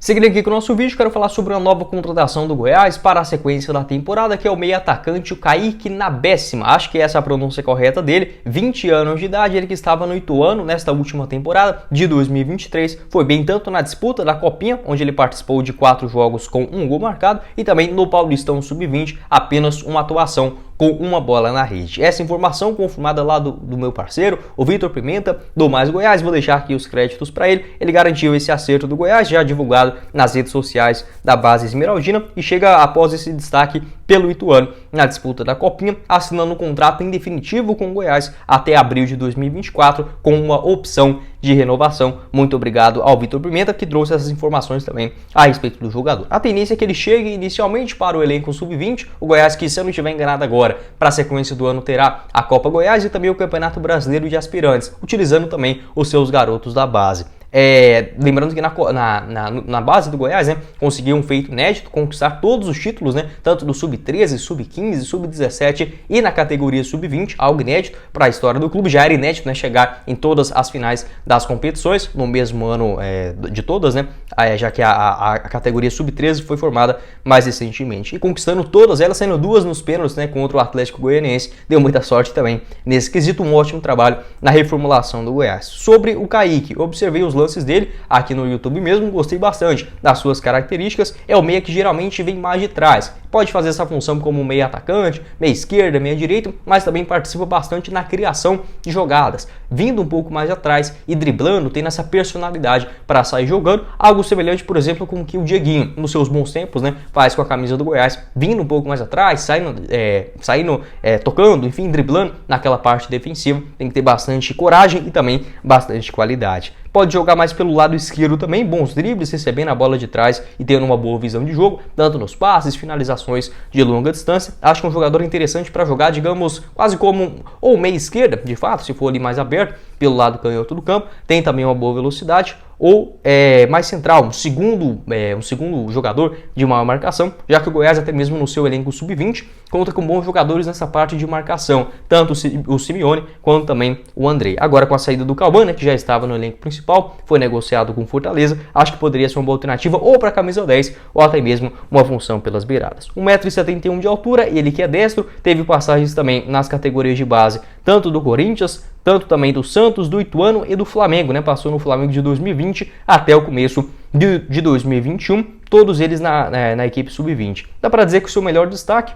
Seguindo aqui com o nosso vídeo, quero falar sobre uma nova contratação do Goiás para a sequência da temporada, que é o meio atacante, o Kaique Nabéssima. Acho que essa é a pronúncia correta dele, 20 anos de idade, ele que estava no Ituano nesta última temporada de 2023. Foi bem tanto na disputa da Copinha, onde ele participou de 4 jogos com 1 gol marcado, e também no Paulistão Sub-20, apenas uma atuação com uma bola na rede. Essa informação confirmada lá do meu parceiro, o Vitor Pimenta, do Mais Goiás. Vou deixar aqui os créditos para ele. Ele garantiu esse acerto do Goiás, já divulgado nas redes sociais da base esmeraldina, e chega após esse destaque pelo Ituano na disputa da Copinha, assinando um contrato em definitivo com o Goiás até abril de 2024, com uma opção de renovação. Muito obrigado ao Vitor Pimenta, que trouxe essas informações também a respeito do jogador. A tendência é que ele chegue inicialmente para o elenco sub-20, o Goiás, que, se eu não estiver enganado agora, para a sequência do ano terá a Copa Goiás e também o Campeonato Brasileiro de Aspirantes, utilizando também os seus garotos da base. Lembrando que na base do Goiás, conseguiu um feito inédito, conquistar todos os títulos, tanto do Sub-13, Sub-15, Sub-17 e na categoria Sub-20, algo inédito para a história do clube. Já era inédito, chegar em todas as finais das competições no mesmo ano de todas, já que a categoria Sub-13 foi formada mais recentemente, e conquistando todas elas, saindo 2 nos pênaltis, contra o Atlético Goianiense. Deu muita sorte também nesse quesito, um ótimo trabalho na reformulação do Goiás. Sobre o Kaique, observei os lances dele aqui no YouTube mesmo, gostei bastante das suas características. É o meia que geralmente vem mais de trás, pode fazer essa função como meia atacante, meia esquerda, meia direita, mas também participa bastante na criação de jogadas, vindo um pouco mais atrás e driblando, tendo essa personalidade para sair jogando, algo semelhante, por exemplo, com o que o Dieguinho, nos seus bons tempos, faz com a camisa do Goiás, vindo um pouco mais atrás, saindo, tocando, enfim, driblando naquela parte defensiva. Tem que ter bastante coragem e também bastante qualidade. Pode jogar mais pelo lado esquerdo também, bons dribles, recebendo a bola de trás e tendo uma boa visão de jogo, tanto nos passes, finalizações de longa distância. Acho que é um jogador interessante para jogar, digamos, quase como ou meia esquerda, de fato, se for ali mais aberto, pelo lado canhoto do campo. Tem também uma boa velocidade, ou mais central, um segundo jogador de maior marcação, já que o Goiás, até mesmo no seu elenco sub-20, conta com bons jogadores nessa parte de marcação, tanto o Simeone quanto também o Andrei. Agora, com a saída do Cauã, que já estava no elenco principal, foi negociado com Fortaleza, acho que poderia ser uma boa alternativa ou para a camisa 10 ou até mesmo uma função pelas beiradas. 1,71 m de altura, ele que é destro, teve passagens também nas categorias de base, tanto do Corinthians, tanto também do Santos, do Ituano e do Flamengo, Passou no Flamengo de 2020 até o começo de 2021, todos eles na equipe sub-20. Dá para dizer que o seu melhor destaque,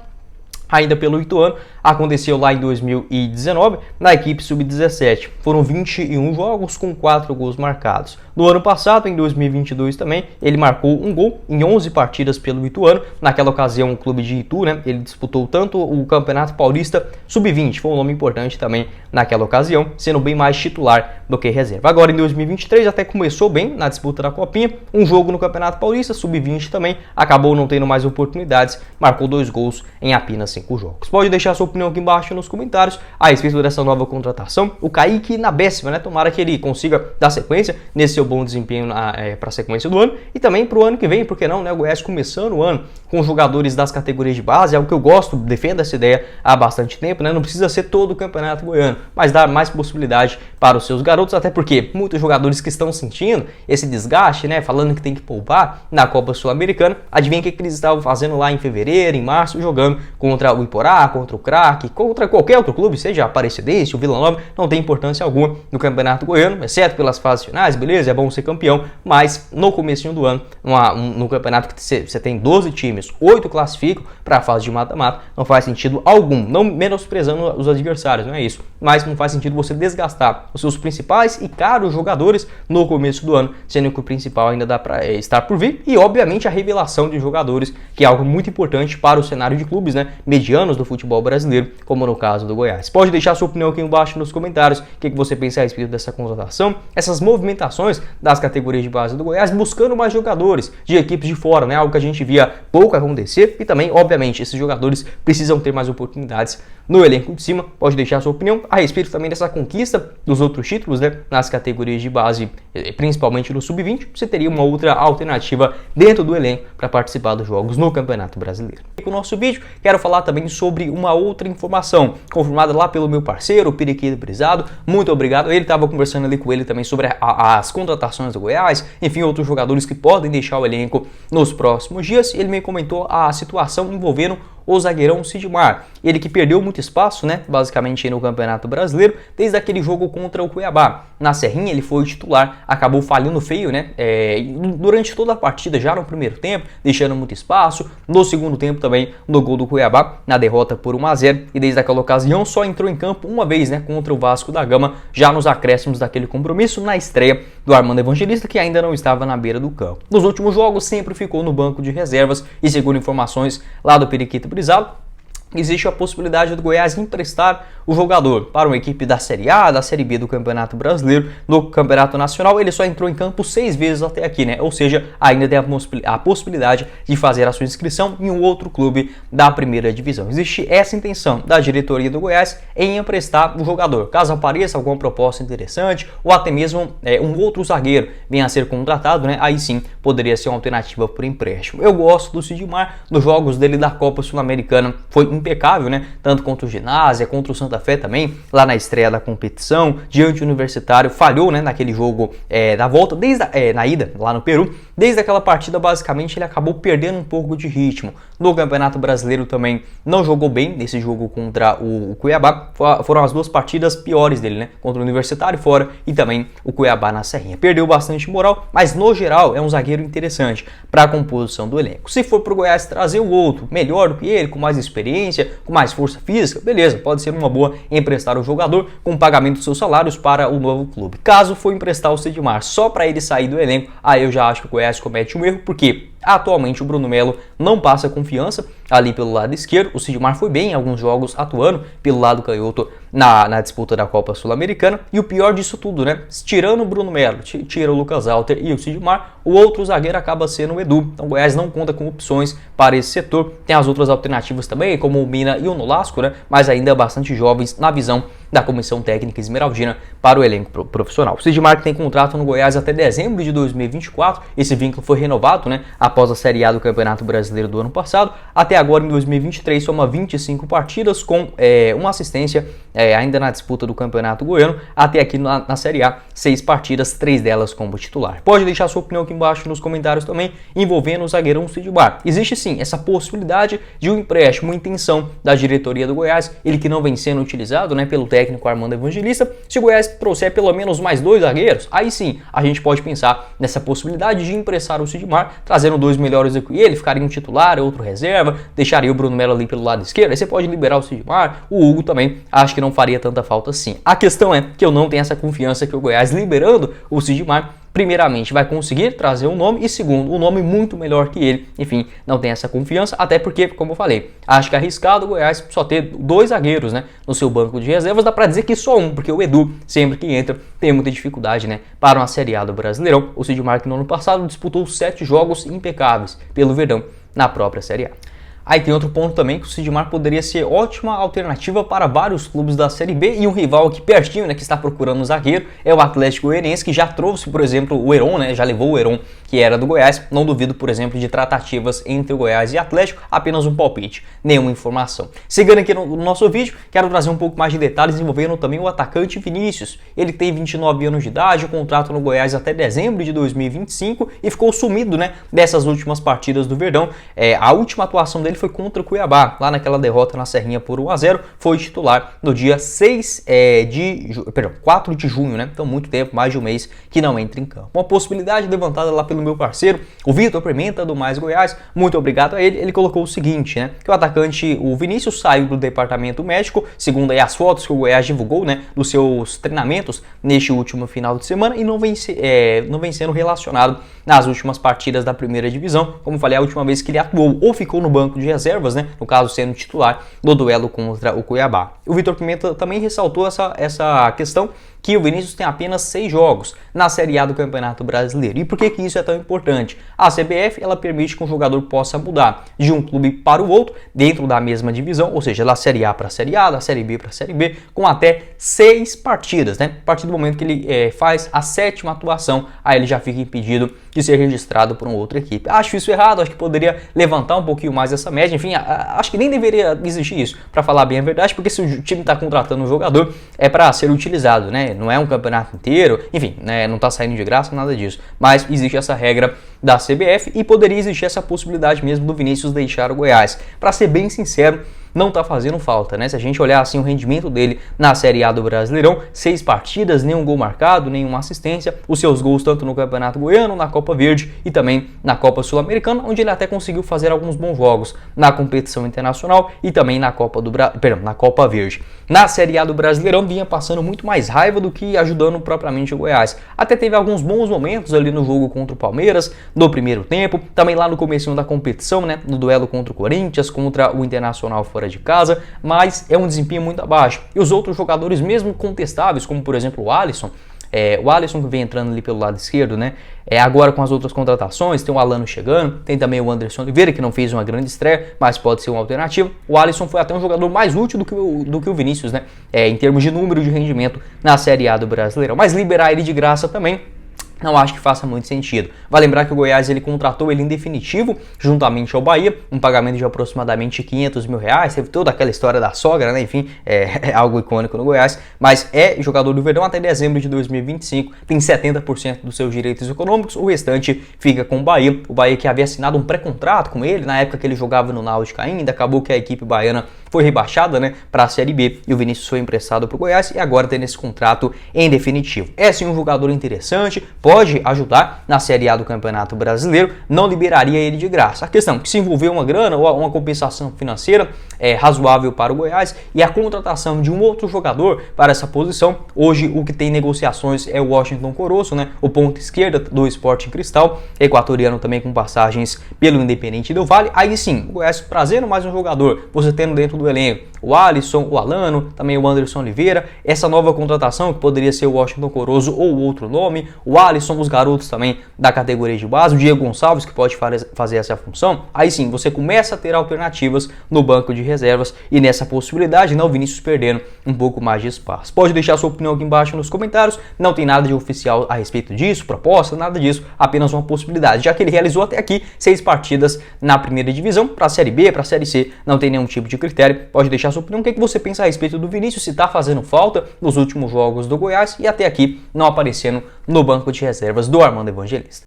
ainda pelo Ituano, aconteceu lá em 2019, na equipe sub-17. Foram 21 jogos com 4 gols marcados. No ano passado, em 2022 também, ele marcou um gol em 11 partidas pelo Ituano. Naquela ocasião, o clube de Itu, ele disputou tanto o Campeonato Paulista sub-20, foi um nome importante também naquela ocasião, sendo bem mais titular do que reserva. Agora, em 2023, até começou bem na disputa da Copinha, um jogo no Campeonato Paulista, sub-20 também, acabou não tendo mais oportunidades, marcou 2 gols em apenas 5 jogos. Pode deixar sua opinião aqui embaixo nos comentários a respeito dessa nova contratação, o Kaique Nabéssima, Tomara que ele consiga dar sequência nesse seu bom desempenho para a sequência do ano e também para o ano que vem, porque não, O Goiás começando o ano com jogadores das categorias de base, é algo que eu gosto, defendo essa ideia há bastante tempo, Não precisa ser todo o campeonato goiano, mas dar mais possibilidade para os seus garotos, até porque muitos jogadores que estão sentindo esse desgaste, falando que tem que poupar na Copa Sul-Americana, adivinha o que eles estavam fazendo lá em fevereiro, em março, jogando contra o Iporá, contra o Craque, contra qualquer outro clube, seja a Aparecidense, o Vila Nova, não tem importância alguma no Campeonato Goiano, exceto pelas fases finais, beleza, é bom ser campeão, mas no comecinho do ano, no campeonato que você tem 12 times, 8 classificam para a fase de mata-mata, não faz sentido algum, não menosprezando os adversários, não é isso, mas não faz sentido você desgastar os seus principais e caros jogadores no começo do ano, sendo que o principal ainda dá para estar por vir, e obviamente a revelação de jogadores, que é algo muito importante para o cenário de clubes, medianos do futebol brasileiro, como no caso do Goiás. Pode deixar sua opinião aqui embaixo nos comentários, o que você pensa a respeito dessa contratação, essas movimentações das categorias de base do Goiás, buscando mais jogadores de equipes de fora, algo que a gente via pouco acontecer, e também, obviamente, esses jogadores precisam ter mais oportunidades no elenco de cima. Pode deixar sua opinião a respeito também dessa conquista dos outros títulos, nas categorias de base, principalmente no Sub-20, você teria uma outra alternativa dentro do elenco para participar dos jogos no Campeonato Brasileiro. com o nosso vídeo, quero falar também sobre uma outra informação, confirmada lá pelo meu parceiro, o Periquito Brisado. Muito obrigado. Ele estava conversando ali com ele também sobre as contratações do Goiás, enfim, outros jogadores que podem deixar o elenco nos próximos dias. Ele me comentou a situação envolvendo o zagueirão Sidmar, ele que perdeu muito espaço, né, basicamente no Campeonato Brasileiro, desde aquele jogo contra o Cuiabá. Na Serrinha ele foi titular, acabou falhando feio, né, durante toda a partida, já no primeiro tempo, deixando muito espaço, no segundo tempo também no gol do Cuiabá, na derrota por 1-0, e desde aquela ocasião só entrou em campo uma vez, né, contra o Vasco da Gama, já nos acréscimos daquele compromisso, na estreia do Armando Evangelista, que ainda não estava na beira do campo. Nos últimos jogos sempre ficou no banco de reservas, e segundo informações lá do Periquito Brisado, existe a possibilidade do Goiás emprestar o jogador para uma equipe da Série A, da Série B do Campeonato Brasileiro. No Campeonato Nacional ele só entrou em campo 6 vezes até aqui, né? Ou seja, ainda tem a possibilidade de fazer a sua inscrição em um outro clube da primeira divisão. Existe essa intenção da diretoria do Goiás em emprestar o jogador, caso apareça alguma proposta interessante ou até mesmo um outro zagueiro venha a ser contratado, né? Aí sim poderia ser uma alternativa por empréstimo. Eu gosto do Sidmar, nos jogos dele da Copa Sul-Americana foi impecável, né? Tanto contra o Ginásio, contra o Santa Fé também, lá na estreia da competição, diante do Universitário, falhou, né, naquele jogo da volta, na ida, lá no Peru. Desde aquela partida, basicamente, ele acabou perdendo um pouco de ritmo. No Campeonato Brasileiro também não jogou bem nesse jogo contra o Cuiabá. Foram as duas partidas piores dele, né? Contra o Universitário fora e também o Cuiabá na Serrinha. Perdeu bastante moral, mas no geral é um zagueiro interessante para a composição do elenco. Se for para o Goiás trazer o outro melhor do que ele, com mais experiência, com mais força física, beleza, pode ser uma boa emprestar o jogador com o pagamento dos seus salários para o novo clube. Caso for emprestar o Sidmar só para ele sair do elenco, aí eu já acho que o Goiás comete um erro, porque atualmente o Bruno Melo não passa confiança ali pelo lado esquerdo. O Sidmar foi bem em alguns jogos atuando pelo lado canhoto na disputa da Copa Sul-Americana. E o pior disso tudo, né? Tirando o Bruno Melo, tira o Lucas Alter e o Sidmar, o outro zagueiro acaba sendo o Edu. Então o Goiás não conta com opções para esse setor. Tem as outras alternativas também, como o Mina e o Nolasco, né? Mas ainda bastante jovens na visão da Comissão Técnica Esmeraldina para o elenco profissional. O Sidmar tem contrato no Goiás até dezembro de 2024. Esse vínculo foi renovado, né, após a Série A do Campeonato Brasileiro do ano passado. Até agora, em 2023, soma 25 partidas com uma assistência ainda na disputa do Campeonato Goiano. Até aqui na Série A, 6 partidas, 3 delas como titular. Pode deixar sua opinião aqui embaixo nos comentários também, envolvendo o zagueirão Sidmar. Existe sim essa possibilidade de um empréstimo, uma intenção da diretoria do Goiás, ele que não vem sendo utilizado, né, pelo técnico Armando Evangelista. Se o Goiás trouxer pelo menos mais 2 zagueiros, aí sim a gente pode pensar nessa possibilidade de emprestar o Sidmar, trazendo 2 melhores do que ele, ficaria um titular, outro reserva, deixaria o Bruno Melo ali pelo lado esquerdo, aí você pode liberar o Sidmar, o Hugo também, acho que não faria tanta falta assim. A questão é que eu não tenho essa confiança que o Goiás, liberando o Sidmar, primeiramente vai conseguir trazer um nome e segundo, um nome muito melhor que ele. Enfim, não tem essa confiança, até porque, como eu falei, acho que é arriscado o Goiás só ter 2 zagueiros, né, no seu banco de reservas. Dá pra dizer que só um, porque o Edu, sempre que entra, tem muita dificuldade, né, para uma Série A do Brasileirão. O Sidmar, que no ano passado disputou 7 jogos impecáveis pelo Verdão na própria Série A. Aí tem outro ponto também, que o Sidmar poderia ser ótima alternativa para vários clubes da Série B, e um rival aqui pertinho, né, que está procurando um zagueiro, é o Atlético Goianiense, que já trouxe, por exemplo, o Heron, né, já levou o Heron, que era do Goiás. Não duvido, por exemplo, de tratativas entre o Goiás e Atlético, apenas um palpite, nenhuma informação. Seguindo aqui no nosso vídeo, quero trazer um pouco mais de detalhes envolvendo também o atacante Vinícius. Ele tem 29 anos de idade, o contrato no Goiás até dezembro de 2025 e ficou sumido, né, dessas últimas partidas do Verdão. A última atuação dele foi contra o Cuiabá, lá naquela derrota na Serrinha por 1-0, foi titular no dia 4 de junho, né? Então muito tempo, mais de um mês que não entra em campo. Uma possibilidade levantada lá pelo meu parceiro, o Vitor Pimenta, do Mais Goiás, muito obrigado a ele. Ele colocou o seguinte, né? Que o atacante, o Vinícius, saiu do departamento médico, segundo aí as fotos que o Goiás divulgou, né, dos seus treinamentos neste último final de semana, e não vem sendo relacionado nas últimas partidas da primeira divisão. Como falei, a última vez que ele atuou ou ficou no banco de reservas, né, no caso sendo titular no duelo contra o Cuiabá. O Vitor Pimenta também ressaltou essa questão que o Vinícius tem apenas 6 jogos na Série A do Campeonato Brasileiro. E por que isso é tão importante? A CBF, ela permite que um jogador possa mudar de um clube para o outro dentro da mesma divisão, ou seja, da Série A para a Série A, da Série B para a Série B, com até 6 partidas, né? A partir do momento que ele faz a 7ª atuação, aí ele já fica impedido de ser registrado por uma outra equipe. Acho isso errado, acho que poderia levantar um pouquinho mais essa média, enfim, acho que nem deveria existir isso, para falar bem a verdade, porque se o time está contratando um jogador, é para ser utilizado, né? Não é um campeonato inteiro, enfim, né? Não está saindo de graça, nada disso. Mas existe essa regra da CBF e poderia existir essa possibilidade mesmo do Vinícius deixar o Goiás. Para ser bem sincero, não tá fazendo falta, né? Se a gente olhar assim o rendimento dele na Série A do Brasileirão, 6 partidas, nenhum gol marcado, nenhuma assistência, os seus gols tanto no Campeonato Goiano, na Copa Verde e também na Copa Sul-Americana, onde ele até conseguiu fazer alguns bons jogos na competição internacional e também na Copa na Copa Verde. Na Série A do Brasileirão vinha passando muito mais raiva do que ajudando propriamente o Goiás. Até teve alguns bons momentos ali no jogo contra o Palmeiras, no primeiro tempo, também lá no comecinho da competição, né? No duelo contra o Corinthians, contra o Internacional fora de casa, mas é um desempenho muito abaixo. E os outros jogadores, mesmo contestáveis, como por exemplo o Alisson que vem entrando ali pelo lado esquerdo, né? Agora com as outras contratações, tem o Alano chegando, tem também o Anderson Oliveira, que não fez uma grande estreia, mas pode ser uma alternativa. O Alisson foi até um jogador mais útil do que o Vinícius, né? Em termos de número de rendimento na Série A do Brasileirão. Mas liberar ele de graça também, não acho que faça muito sentido. Vai lembrar que o Goiás ele contratou ele em definitivo, juntamente ao Bahia, um pagamento de aproximadamente R$500 mil, teve toda aquela história da sogra, né? Enfim, é algo icônico no Goiás, mas é jogador do Verdão até dezembro de 2025, tem 70% dos seus direitos econômicos, o restante fica com o Bahia que havia assinado um pré-contrato com ele, na época que ele jogava no Náutico ainda, acabou que a equipe baiana foi rebaixada, né, para a Série B, e o Vinícius foi emprestado para o Goiás e agora tem esse contrato em definitivo. É sim um jogador interessante, pode ajudar na Série A do Campeonato Brasileiro, não liberaria ele de graça. A questão é que se envolver uma grana ou uma compensação financeira razoável para o Goiás e a contratação de um outro jogador para essa posição, hoje o que tem negociações é o Washington Coroço, né, o ponta esquerda do Sporting Cristal, equatoriano também com passagens pelo Independente Del Valle. Aí sim, o Goiás trazendo mais um jogador, você tendo dentro do elenco o Alisson, o Alano, também o Anderson Oliveira, essa nova contratação que poderia ser o Washington Coroço ou outro nome, o Alisson, os garotos também da categoria de base, o Diego Gonçalves que pode fazer essa função, aí sim você começa a ter alternativas no banco de reservas e nessa possibilidade, não o Vinícius perdendo um pouco mais de espaço. Pode deixar sua opinião aqui embaixo nos comentários, não tem nada de oficial a respeito disso, proposta, nada disso, apenas uma possibilidade, já que ele realizou até aqui 6 partidas na primeira divisão, para a Série B, para a Série C, não tem nenhum tipo de critério, pode deixar sua opinião, o que você pensa a respeito do Vinícius, se está fazendo falta nos últimos jogos do Goiás e até aqui não aparecendo no banco de reservas do Armando Evangelista.